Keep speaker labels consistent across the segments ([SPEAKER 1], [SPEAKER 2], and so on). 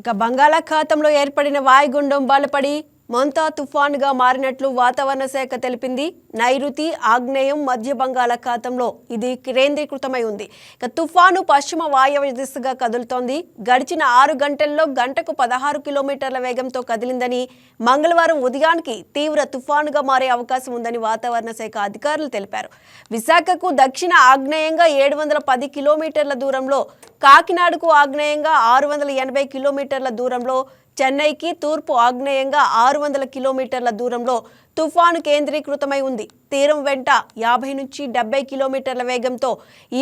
[SPEAKER 1] ఇక బంగాళాఖాతంలో ఏర్పడిన వాయుగుండం బలపడి మొంతా తుఫానుగా మారినట్లు వాతావరణ శాఖ తెలిపింది. నైరుతి ఆగ్నేయం మధ్య బంగాళాఖాతంలో ఇది కేంద్రీకృతమై ఉంది. ఇక తుఫాను పశ్చిమ వాయవ్య దిశగా కదులుతోంది. గడిచిన 6 గంటల్లో గంటకు 16 కిలోమీటర్ల వేగంతో కదిలిందని, మంగళవారం ఉదయానికి తీవ్ర తుఫానుగా మారే అవకాశం ఉందని వాతావరణ శాఖ అధికారులు తెలిపారు. విశాఖకు దక్షిణ ఆగ్నేయంగా 710 కిలోమీటర్ల దూరంలో, కాకినాడకు ఆగ్నేయంగా 680 కిలోమీటర్ల దూరంలో, చెన్నైకి తూర్పు ఆగ్నేయంగా 600 కిలోమీటర్ల దూరంలో తుఫాను కేంద్రీకృతమై ఉంది. తీరం వెంట 50 నుంచి 70 కిలోమీటర్ల వేగంతో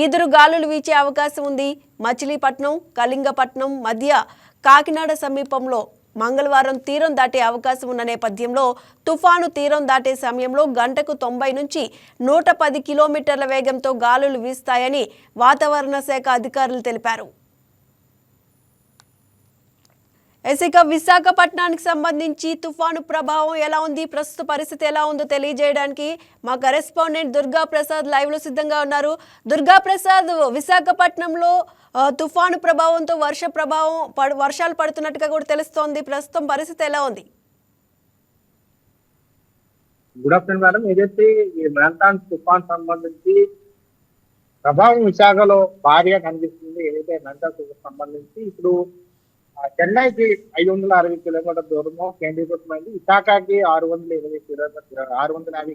[SPEAKER 1] ఈదురు గాలులు వీచే అవకాశం ఉంది. మచిలీపట్నం, కళింగపట్నం మధ్య కాకినాడ సమీపంలో మంగళవారం తీరం దాటే అవకాశం ఉన్న నేపథ్యంలో తుఫాను తీరం దాటే సమయంలో గంటకు 90 నుంచి 110 కిలోమీటర్ల వేగంతో గాలులు వీస్తాయని వాతావరణ శాఖ అధికారులు తెలిపారు. ఇక విశాఖపట్నానికి సంబంధించి తుఫాను ప్రభావం ఎలా ఉంది, ప్రస్తుత పరిస్థితి ఎలా ఉందో తెలియజేయడానికి మా కరెస్పాండెంట్ దుర్గా ప్రసాద్ లైవ్ లో సిద్ధంగా ఉన్నారు. దుర్గా ప్రసాద్, విశాఖపట్నంలో తుఫాను ప్రభావంతో వర్షాలు పడుతున్నట్టుగా కూడా తెలుస్తోంది. ప్రస్తుతం పరిస్థితి ఎలా ఉంది?
[SPEAKER 2] Good afternoon madam. ఏదైతే ఈ మ్యాంతాన్ తుఫాన్ సంబంధించి ప్రభావం విశాఖలో భారీగా కనిపిస్తుంది. ఏదైతే మ్యాంతాన్ తుఫాన్ సంబంధించి ఇప్పుడు చెన్నైకి 560 కిలోమీటర్ల దూరము కేంద్రీకృతమైంది. విశాఖకి 650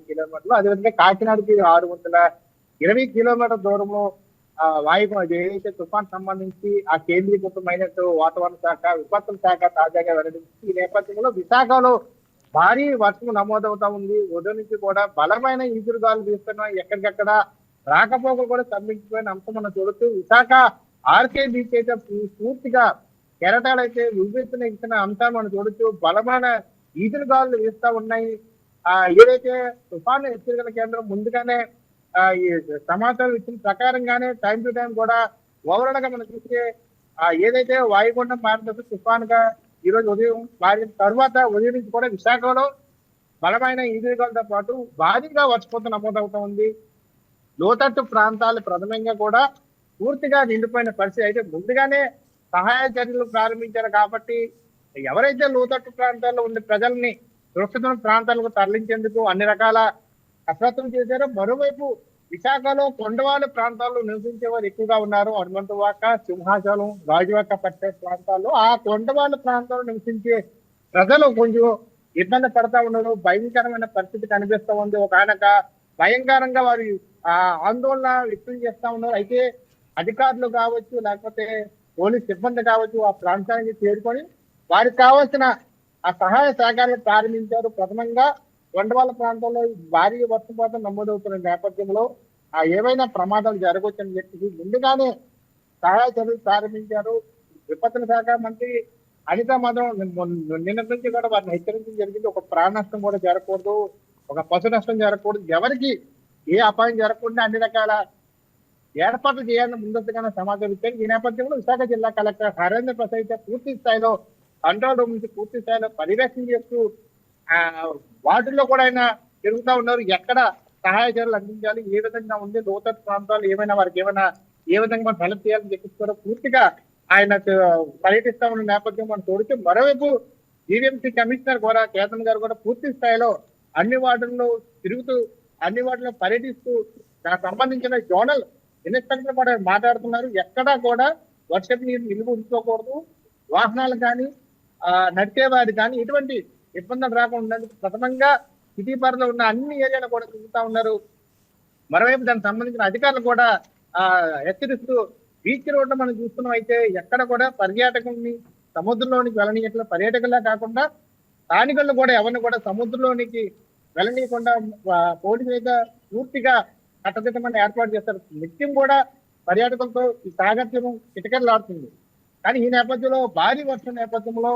[SPEAKER 2] కిలోమీటర్లు, అదేవిధంగా కాకినాడకి 620 కిలోమీటర్ల దూరంలో ఏదైతే తుఫాన్ సంబంధించి ఆ కేంద్రీకృతమైనట్టు వాతావరణ శాఖ, విపత్తుల శాఖ తాజాగా వెల్లడించింది. ఈ నేపథ్యంలో విశాఖలో భారీ వర్షం నమోదవుతా ఉంది. ఉదయం నుంచి కూడా బలమైన ఈదురుగాలు వీస్తున్నాయి. ఎక్కడికక్కడ రాకపోకలు కూడా స్తంభించిపోయిన అంశం మనం చూడొచ్చు. విశాఖ ఆర్కే బీచ్ అయితే పూర్తిగా కెరటాలు అయితే విభిన్న ఇచ్చిన అంశాలు మనం చూడొచ్చు. బలమైన ఈదురుగాలు వీస్తా ఉన్నాయి. ఏదైతే తుఫాను హెచ్చరికల కేంద్రం ముందుగానే ఈ సమాచారం ఇచ్చిన ప్రకారంగానే టైం టు టైం కూడా ఓవరాల్ గా మనం చూస్తే ఏదైతే వాయుగుండం మారిన తుఫానుగా ఈ రోజు ఉదయం మారిన తర్వాత ఉదయం నుంచి కూడా విశాఖలో బలమైన ఈదురుగాలతో పాటు భారీగా వర్షపాతం నమోదవుతా ఉంది. లోతట్టు ప్రాంతాలు ప్రథమంగా కూడా పూర్తిగా నిండిపోయిన పరిస్థితి. అయితే ముందుగానే సహాయ చర్యలు ప్రారంభించారు కాబట్టి ఎవరైతే లోతట్టు ప్రాంతాల్లో ఉండే ప్రజల్ని సురక్షిత ప్రాంతాలకు తరలించేందుకు అన్ని రకాల కసరత్తులు చేశారు. మరోవైపు విశాఖలో కొండవాళ్ళ ప్రాంతాల్లో నివసించే వారు ఎక్కువగా ఉన్నారు. హనుమంతవాక, సింహాచలం, గాజువాక పట్టే ప్రాంతాల్లో ఆ కొండవాళ్ళ ప్రాంతాల్లో నివసించే ప్రజలు కొంచెం ఇబ్బంది పడతా ఉన్నారు. భయంకరమైన పరిస్థితి కనిపిస్తా ఉంది. ఒక ఆయనక భయంకరంగా వారు ఆందోళన వ్యక్తం చేస్తా ఉన్నారు. అయితే అధికారులు కావచ్చు, లేకపోతే పోలీస్ సిబ్బంది కావచ్చు, ఆ ప్రాంతానికి చేరుకొని వారికి కావాల్సిన ఆ సహాయ సహకారాలు ప్రారంభించారు. ప్రథమంగా కొండవాళ్ళ ప్రాంతంలో భారీ వర్షపాతం నమోదవుతున్న నేపథ్యంలో ఏవైనా ప్రమాదాలు జరగవచ్చని చెప్పి ముందుగానే సహాయ చర్యలు ప్రారంభించారు. విపత్తుల శాఖ మంత్రి అనిత మాత్రం నిన్న నుంచి కూడా వారిని హెచ్చరించడం జరిగింది. ఒక ప్రాణ నష్టం కూడా జరగకూడదు, ఒక పశు నష్టం జరగకూడదు, ఎవరికి ఏ అపాయం జరగకుండా అన్ని రకాల ఏర్పాట్లు చేయాలని ముందస్తుగానే సమాచారం ఇచ్చారు. ఈ నేపథ్యంలో విశాఖ జిల్లా కలెక్టర్ హరేంద్ర ప్రసాద్ పూర్తి స్థాయిలో కంట్రోల్ రూమ్ నుంచి పూర్తి స్థాయిలో పర్యవేక్షణ చేస్తూ వాటిల్లో కూడా ఆయన తిరుగుతా ఉన్నారు. ఎక్కడ సహాయ చర్యలు అందించాలి, ఏ విధంగా ఉంది, లోతట్టు ప్రాంతాలు ఏమైనా వారికి ఏ విధంగా హెల్ప్ చేయాలని చెప్పిస్తారో పూర్తిగా ఆయన పర్యటిస్తా ఉన్న నేపథ్యం మనం చూడొచ్చు. మరోవైపు జీవీఎంసీ కమిషనర్ కూడా కేతన్ గారు కూడా పూర్తి స్థాయిలో అన్ని వార్డుల్లో తిరుగుతూ అన్ని వార్డుల్లో పర్యటిస్తూ దానికి సంబంధించిన జోనల్ ఇన్స్పెక్టర్ కూడా మాట్లాడుతున్నారు. ఎక్కడా కూడా వర్షపు నీరు నిలువ ఉంచుకోకూడదు, వాహనాలు కానీ నడిచేవారు కానీ ఎటువంటి ఇబ్బందులు రాకుండా ప్రథమంగా సిటీ పరిధిలో ఉన్న అన్ని ఏరియాలు కూడా తిరుగుతా ఉన్నారు. మరోవైపు దానికి సంబంధించిన అధికారులు కూడా హెచ్చరిస్తూ బీచ్ రోడ్డు మనం చూస్తున్నాం. అయితే ఎక్కడ కూడా పర్యాటకుల్ని సముద్రంలోనికి వెళ్ళనీయట్ల, పర్యాటకుల్లా కాకుండా స్థానికులను కూడా ఎవరిని కూడా సముద్రంలోనికి వెళ్ళనీయకుండా పోలీసులు అయితే పూర్తిగా కట్టదిట్టమైన ఏర్పాటు చేస్తారు. నిత్యం కూడా పర్యాటకులతో ఈ సాగత్యం కిటకిటలాడుతుంది. కానీ ఈ నేపథ్యంలో భారీ వర్షం నేపథ్యంలో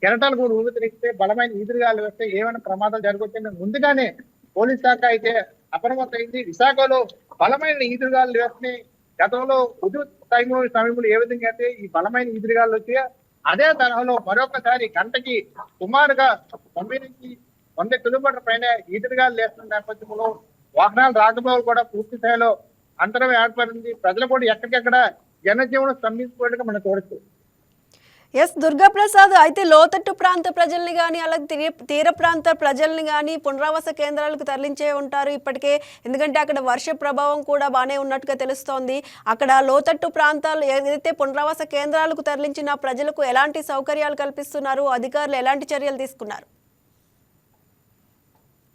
[SPEAKER 2] కెరటాలు కూడా ఊపిరిస్తే బలమైన ఈదురుగాలు వేస్తే ఏమైనా ప్రమాదాలు జరగవచ్చని ముందుగానే పోలీస్ శాఖ అయితే అప్రమత్తమైంది. విశాఖలో బలమైన ఈదురుగాలు వేస్తే గతంలో ఉదయం సమయంలో ఏ విధంగా అయితే ఈ బలమైన ఈదురుగాలు వచ్చి అదే తరహాలో మరొకసారి గంటకి సుమారుగా 90 నుంచి 100 కిలోమీటర్ల పైన ఈదురుగాలు వేస్తున్న నేపథ్యంలో వాహనాలు రాకపోవడం కూడా పూర్తి స్థాయిలో అంతరం ఏర్పడింది. ప్రజలు కూడా ఎక్కడికెక్కడ జనజీవనం స్తంభించుకోవడానికి మనం చూడొచ్చు.
[SPEAKER 1] ఎస్ దుర్గాప్రసాద్, అయితే లోతట్టు ప్రాంత ప్రజల్ని కానీ అలాగే తీర ప్రాంత ప్రజల్ని కానీ పునరావాస కేంద్రాలకు తరలించే ఉంటారు ఇప్పటికే. ఎందుకంటే అక్కడ వర్ష ప్రభావం కూడా బాగానే ఉన్నట్టుగా తెలుస్తోంది. అక్కడ లోతట్టు ప్రాంతాలు ఏదైతే పునరావాస కేంద్రాలకు తరలించిన ప్రజలకు ఎలాంటి సౌకర్యాలు కల్పిస్తున్నారు, అధికారులు ఎలాంటి చర్యలు తీసుకున్నారు?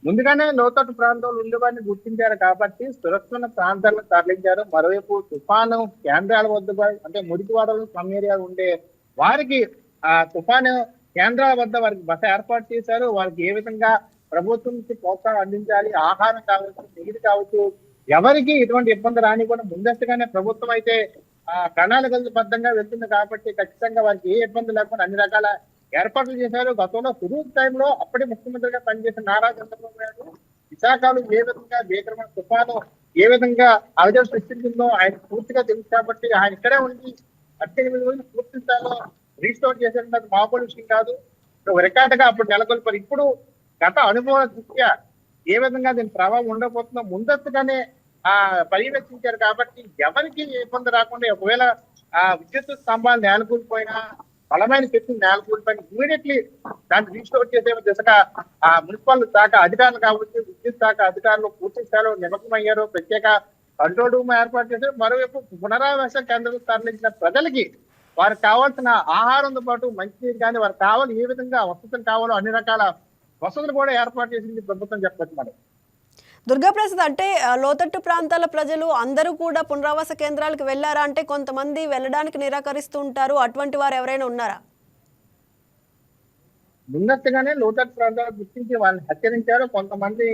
[SPEAKER 2] ముందుగానే లోతట్టు ప్రాంతంలో ఉండేవారిని గుర్తించారు కాబట్టి సురక్షిత ప్రాంతాలను తరలించారు. మరోవైపు తుఫాను కేంద్రాల వద్ద అంటే మురికివాడలు స్లమ్ ఏరియా ఉండే వారికి ఆ తుఫాను కేంద్రాల వద్ద వారికి బస ఏర్పాటు చేశారు. వారికి ఏ విధంగా ప్రభుత్వం నుంచి ప్రోత్సాహం అందించాలి, ఆహారం కావచ్చు, నీరు కావచ్చు, ఎవరికి ఎటువంటి ఇబ్బంది రానివ్వకుండా ముందస్తుగానే ప్రభుత్వం అయితే ప్రణాళికబద్ధంగా వెళ్తుంది కాబట్టి ఖచ్చితంగా వారికి ఏ ఇబ్బంది లేకుండా అన్ని రకాల ఏర్పాట్లు చేశారు. గతంలో సుదూర్ టైంలో అప్పటి ముఖ్యమంత్రిగా పనిచేసిన నారా చంద్రబాబు నాయుడు విశాఖలో ఏ విధంగా భీకరమైన తుఫాను ఏ విధంగా అలజడి సృష్టించిందో ఆయన పూర్తిగా తెలుసు కాబట్టి ఆయన ఇక్కడే ఉండి 18 రోజులు పూర్తి స్థాయిలో రీస్టోర్ చేసేది మామూలు విషయం కాదు. ఒక రికార్డ్ గా అప్పుడు నెలకొల్పారు. ఇప్పుడు గత అనుభవాల దృష్ట్యా ఏ విధంగా దీని ప్రభావం ఉండబోతుందో ముందస్తుగానే పర్యవేక్షించారు కాబట్టి ఎవరికి ఇబ్బంది రాకుండా ఒకవేళ విద్యుత్ స్తంభాలు నేలకూలిపోయినా బలమైన శక్తులు నేలకూలిపోయినా ఇమీడియట్లీ దాన్ని రీస్టోర్ చేసే దిశగా మున్సిపల్ శాఖ అధికారులు కావచ్చు, విద్యుత్ శాఖ అధికారులు పూర్తి స్థాయిలో నిమగ్నమయ్యారు. ప్రత్యేక కంట్రోల్ రూమ్ ఏర్పాటు చేశారు. మరోవైపు పునరావాస కేంద్రాలకు తరలించిన ప్రజలకి వారికి కావాల్సిన ఆహారంతో పాటు మంచినీరు కానీ వారికి కావాలి ఏ విధంగా వసతులు కావాలో అన్ని రకాల వసతులు కూడా ఏర్పాటు చేసింది ప్రభుత్వం చెప్పచ్చు. మరి
[SPEAKER 1] దుర్గాప్రసాద్, అంటే లోతట్టు ప్రాంతాల ప్రజలు అందరూ కూడా పునరావాస కేంద్రాలకు వెళ్ళారా? అంటే కొంతమంది వెళ్ళడానికి నిరాకరిస్తూ ఉంటారు, అటువంటి వారు ఎవరైనా ఉన్నారా?
[SPEAKER 2] ముందస్తుగానే లోతట్టు ప్రాంతాలు గుర్తించి వాళ్ళని హెచ్చరించారు. కొంతమంది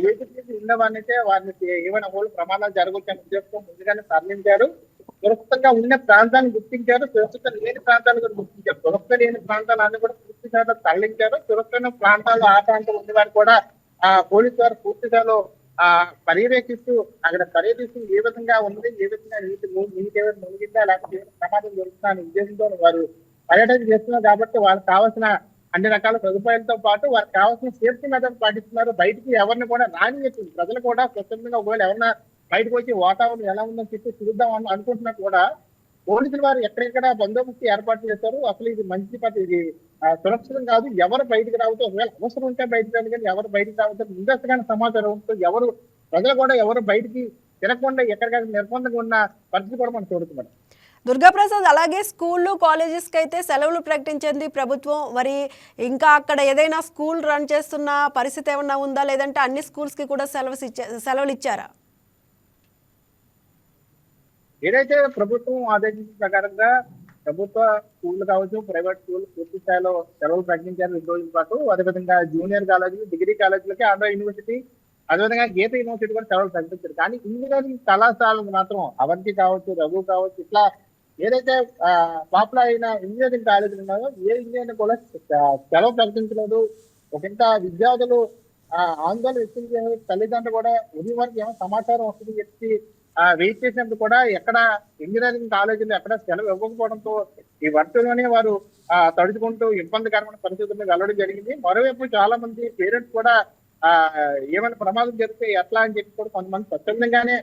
[SPEAKER 2] ఏపీ ఉన్నవారిని అయితే వారిని ఏమైనా వాళ్ళు ప్రమాదాలు జరగవచ్చని ఉద్దేశంతో ముందుగానే తరలించారు. సురక్షితంగా ఉన్న ప్రాంతాన్ని గుర్తించారు, సురక్షిత లేని ప్రాంతాలు కూడా గుర్తించారు. సురక్షిత లేని ప్రాంతాలన్నీ కూడా పూర్తి స్థాయిలో తరలించారు. సురక్షిత ప్రాంతాలు ఆ ప్రాంతం ఉన్న వారు కూడా పోలీసు వారు పూర్తి స్థాయిలో పర్యవేక్షిస్తూ అక్కడ పర్యవేక్షిస్తూ ఏ విధంగా ఉంది, ఏ విధంగా నీటి ఏమైనా మునిగిందా లేకపోతే ప్రమాదం జరుగుతుందా అనే ఉద్దేశంతో వారు పర్యటన చేస్తున్నారు. కాబట్టి వాళ్ళకి కావాల్సిన అన్ని రకాల సదుపాయాలతో పాటు వారికి కావాల్సిన సేఫ్టీ మెథడ్ పాటిస్తున్నారు. బయటికి ఎవరిని కూడా రానియట్లేదు. ప్రజలు కూడా స్వచ్ఛందంగా ఒకవేళ ఎవరైనా బయటకు వచ్చి వాతావరణం ఎలా ఉందని చెప్పి చూద్దాం అనుకుంటున్నట్టు కూడా పోలీసులు వారు ఎక్కడెక్కడ బందోబస్తు ఏర్పాటు చేస్తారు. అసలు ఇది మంచి ఇది సురక్షితం కాదు, ఎవరు బయటకు రావద్దు, ఒకవేళ అవసరం ఉంటే బయటకు రాదు కానీ ఎవరు బయటకు రావద్దు ముందస్తుగానే సమాచారం ఉంటుంది. ఎవరు ప్రజలు కూడా ఎవరు బయటికి తిరగకుండా ఎక్కడికక్కడ నిర్బంధంగా ఉన్న పరిస్థితి కూడా మనం చూడుతున్నాం.
[SPEAKER 1] దుర్గాప్రసాద్, అలాగే స్కూళ్ళు కాలేజెస్కి అయితే సెలవులు ప్రకటించింది ప్రభుత్వం. మరి ఇంకా అక్కడ ఏదైనా స్కూల్ రన్ చేస్తున్న పరిస్థితి ఏమన్నా ఉందా, లేదంటే అన్ని స్కూల్స్కి కూడా సెలవులు ఇచ్చారా?
[SPEAKER 2] ఏదైతే ప్రభుత్వం ఆదేశించిన ప్రకారంగా ప్రభుత్వ స్కూళ్ళు కావచ్చు, ప్రైవేట్ స్కూల్ పూర్తి స్థాయిలో సెలవులు ప్రకటించారు 2 రోజుల పాటు. అదేవిధంగా జూనియర్ కాలేజీలు, డిగ్రీ కాలేజీలకి ఆంధ్ర యూనివర్సిటీ, అదేవిధంగా గీత యూనివర్సిటీ కూడా సెలవులు ప్రకటించారు. కానీ ఇంజనీరింగ్ కళాశాలకు మాత్రం అవంతి కావచ్చు, రఘు కావచ్చు, ఇట్లా ఏదైతే పాపులర్ అయిన ఇంజనీరింగ్ కాలేజీలు ఉన్నాయో ఏ ఇంజనీరింగ్ కూడా సెలవు ప్రకటించలేదు. ఒకంత విద్యార్థులు ఆందోళన వ్యక్తం చేసే తల్లిదండ్రులు కూడా ఉదయం వరకు ఏమో సమాచారం వస్తుంది చెప్పి వెయిట్ చేసినప్పుడు కూడా ఎక్కడ ఇంజనీరింగ్ కాలేజీలు ఎక్కడ సెలవు ఇవ్వకపోవడంతో ఈ వర్షంలోనే వారు తడుచుకుంటూ ఇబ్బందికరమైన పరిస్థితుల్లో వెళ్ళడం జరిగింది. మరోవైపు చాలా మంది పేరెంట్స్ కూడా ఏమైనా ప్రమాదం జరిగితే ఎట్లా అని చెప్పి కూడా కొంతమంది స్వచ్ఛందంగానే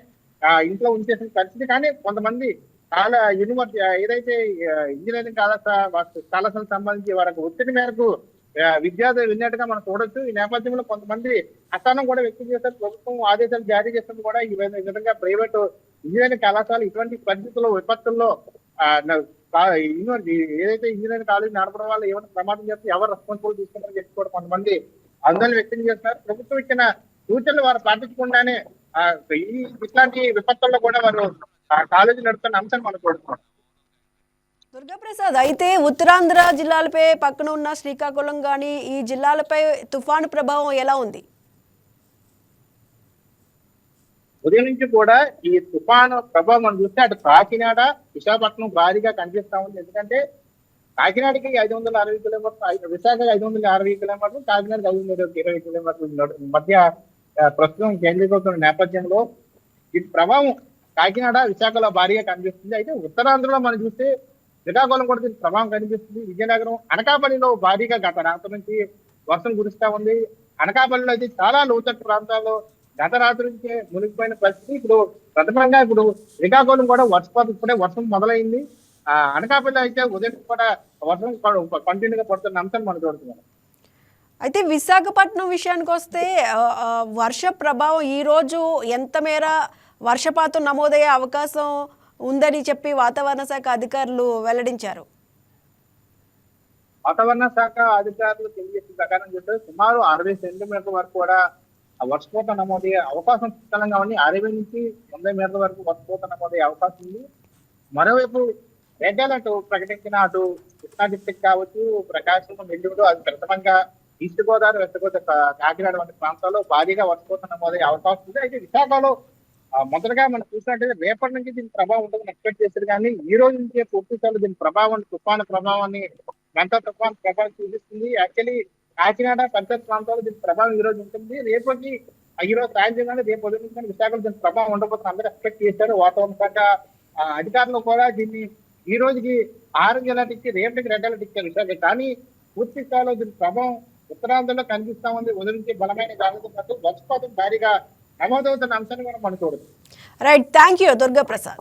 [SPEAKER 2] ఇంట్లో ఉంచేసిన పరిస్థితి. కానీ కొంతమంది చాలా యూనివర్సిటీ ఏదైతే ఇంజనీరింగ్ కళాశాలకు సంబంధించి వారికి ఒత్తిడి మేరకు విద్యార్థులు విన్నట్టుగా మనం చూడొచ్చు. ఈ నేపథ్యంలో కొంతమంది అసహనం కూడా వ్యక్తం చేశారు. ప్రభుత్వం ఆదేశాలు జారీ చేస్తుంది కూడా ఈ విధంగా ప్రైవేట్ ఇంజనీరింగ్ కళాశాల ఇటువంటి పరిస్థితుల్లో విపత్తుల్లో ఏదైతే ఇంజనీరింగ్ కాలేజ్ నడపడం వల్ల ఏమైనా ప్రమాదం చేస్తే ఎవరు రెస్పాన్సిబుల్ తీసుకుంటారని చెప్పి కూడా కొంతమంది ఆందోళన వ్యక్తం చేస్తున్నారు. ప్రభుత్వం ఇచ్చిన సూచనలు వారు పాటించకుండానే ఇట్లాంటి విపత్తుల్లో కూడా వారు కాలేజీ నడుపుతున్న అంశాన్ని మనం చూస్తున్నాం.
[SPEAKER 1] దుర్గాప్రసాద్, అయితే ఉత్తరాంధ్ర జిల్లాలపై పక్కన ఉన్న శ్రీకాకుళం కానీ ఈ జిల్లాలపై తుఫాను ప్రభావం ఎలా ఉంది?
[SPEAKER 2] ఉదయం నుంచి కూడా ఈ తుఫాను ప్రభావం మనం చూస్తే అటు కాకినాడ, విశాఖపట్నం భారీగా కనిపిస్తా ఉంది. ఎందుకంటే కాకినాడకి 560 కిలోమీటర్లు, విశాఖకి 560 కిలోమీటర్లు, కాకినాడకి 520 కిలోమీటర్ల మధ్య ప్రస్తుతం కేంద్రీకృతున్న నేపథ్యంలో ఈ ప్రభావం కాకినాడ, విశాఖలో భారీగా కనిపిస్తుంది. అయితే ఉత్తరాంధ్రలో మనం చూస్తే శ్రీకాకుళం కూడా దీనికి ప్రభావం కనిపిస్తుంది. విజయనగరం, అనకాపల్లిలో భారీగా గత రాత్రి నుంచి వర్షం కురుస్తా ఉంది. అనకాపల్లిలో అయితే చాలా లోతట్టు ప్రాంతాల్లో గత రాత్రి నుంచే మునిగిపోయిన పరిస్థితి. ఇప్పుడు ప్రథమంగా ఇప్పుడు శ్రీకాకుళం కూడా ఇప్పుడే వర్షం మొదలైంది. అనకాపల్లి అయితే ఉదయం కూడా వర్షం కంటిన్యూగా పడుతున్న అంశాన్ని మనం చూస్తున్నాం.
[SPEAKER 1] అయితే విశాఖపట్నం విషయానికి వస్తే వర్ష ప్రభావం ఈరోజు ఎంత మేర వర్షపాతం నమోదయ్యే అవకాశం ఉందని చెప్పి వాతావరణ శాఖ అధికారులు వెల్లడించారు.
[SPEAKER 2] వాతావరణ శాఖ అధికారులు తెలియజేసిన ప్రకారం చూస్తే సుమారు 60 సెంటీమీటర్ల వరకు కూడా వర్షపాతం నమోదయ్యే అవకాశం పుష్కలంగా ఉంది. 60 నుంచి 100 మీటర్ల వరకు వర్షపాతం నమోదయ్యే అవకాశం ఉంది. మరోవైపు రెడ్ అలర్ట్ ప్రకటించిన అటు కృష్ణా డిస్ట్రిక్ట్ కావచ్చు, ప్రకాశం, నెల్లూరు, అది ప్రథమంగా ఈస్ట్ గోదావరి, వెస్ట్ గోదావరి, కాకినాడ వంటి ప్రాంతాల్లో భారీగా వర్షపాతం నమోదయ్యే అవకాశం ఉంది. అయితే విశాఖలో మొదటగా మనం చూసినట్టయితే రేపటి నుంచి దీని ప్రభావం ఉంటుందని ఎక్స్పెక్ట్ చేశారు, కానీ ఈ రోజు నుంచే పూర్తిస్థాయిలో దీని ప్రభావం, తుఫాను ప్రభావాన్ని గంట తుఫాను ప్రభావం చూపిస్తుంది. యాక్చువల్లీ కాకినాడ పంచాయత్ ప్రాంతాల్లో దీని ప్రభావం ఈ రోజు ఉంటుంది. రేపటి ఈ రోజు సాయంత్రం కానీ రేపు ఉదయం నుంచి విశాఖలో దీని ప్రభావం ఉండబోతుంది అందరూ ఎక్స్పెక్ట్ చేశారు. వాతావరణ శాఖ అధికారులు కూడా దీన్ని ఈ రోజుకి ఆరెంజ్ అలర్ట్ ఇచ్చి రేపటికి రెడ్ అలర్ట్ ఇచ్చారు విశాఖ. కానీ పూర్తి స్థాయిలో దీని ప్రభావం ఉత్తరాంధ్రలో కనిపిస్తా ఉంది. ఉదయం నుంచి బలమైన గాలితో పాటు వర్షపాతం భారీగా నమోదవుతున్న అంశాన్ని మనం చూడవచ్చు.
[SPEAKER 1] Right, thank you Durga Prasad.